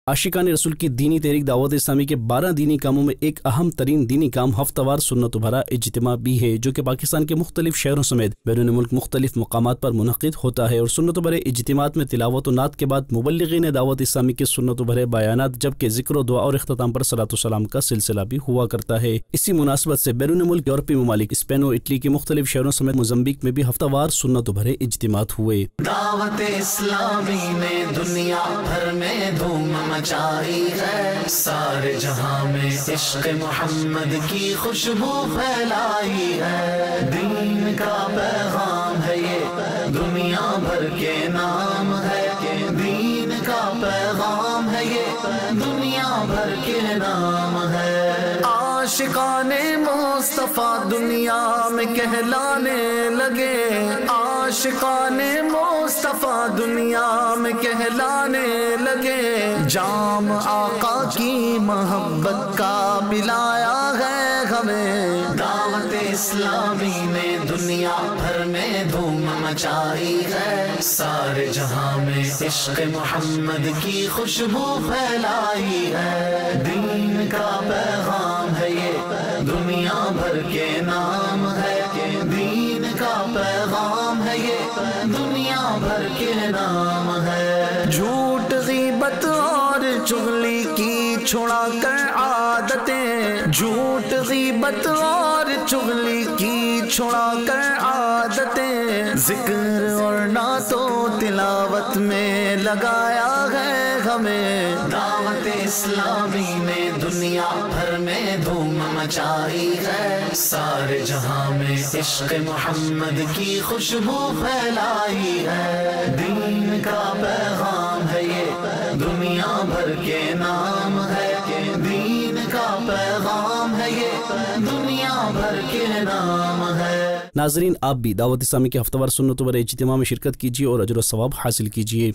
عاشقان رسول کی دینی تحریک دعوت اسلامی کے 12 دینی کاموں میں ایک اہم ترین دینی کام ہفتہ وار سنت و بھرا اجتماع بھی ہے، جو کہ پاکستان کے مختلف شہروں سمیت بیرون ملک مختلف مقامات پر منعقد ہوتا ہے۔ اور سنت و بھرے اجتماعات میں تلاوت و نعت کے بعد مبلغین دعوت اسلامی کے سنت و بھرے بیانات، جبکہ ذکر و دعا اور اختتام پر صلاۃ و سلام کا سلسلہ بھی ہوا کرتا ہے۔ اسی مناسبت سے بیرون ملک یورپی ممالک اسپین و اٹلی کے مختلف شہروں سمیت موزمبیق میں بھی ہفتہ وار سنت و بھرے اجتماعات ہوئے۔ دعوت اسلامی نے دنیا بھر میں دھوم مچائی ہے، سارے جہاں میں عشق محمد کی خوشبو پھیلائی ہے۔ دین کا پیغام ہے یہ دنیا بھر کے نام ہے، دین کا پیغام ہے یہ دنیا بھر کے نام ہے۔ عاشقان مصطفیٰ دنیا میں کہلانے لگے، عاشقان مصطفیٰ دنیا میں کہلانے لگے، جام آقا کی محبت کا پلایا ہے ہمیں۔ دعوت اسلامی نے دنیا بھر میں دھوم مچائی ہے، سارے جہاں میں عشق محمد کی خوشبو پھیلائی ہے۔ دین کا پیغام ہے یہ دنیا بھر کے نام ہے، دین کا پیغام ہے یہ دنیا بھر کے نام ہے۔ جھوٹ غیبت اور چغلی کی چھڑا کر عادتیں، جھوٹ غیبت اور چغلی کی چھڑا کر عادتیں، ذکر اور نعت و تلاوت میں لگایا ہے ہمیں۔ دعوت اسلامی نے دنیا بھر میں دھوم مچائی ہے، سارے جہاں میں عشق محمد کی خوشبو پھیلائی ہے۔ دین کا پیغام ہے یہ دنیا بھر کے نام ہے، دین کا پیغام ہے یہ دنیا بھر کے نام ہے۔ ناظرین، آپ بھی دعوت اسلامی کے ہفتہ وار سنت و بھرے اجتماع میں شرکت کیجیے اور اجر و ثواب حاصل کیجیے۔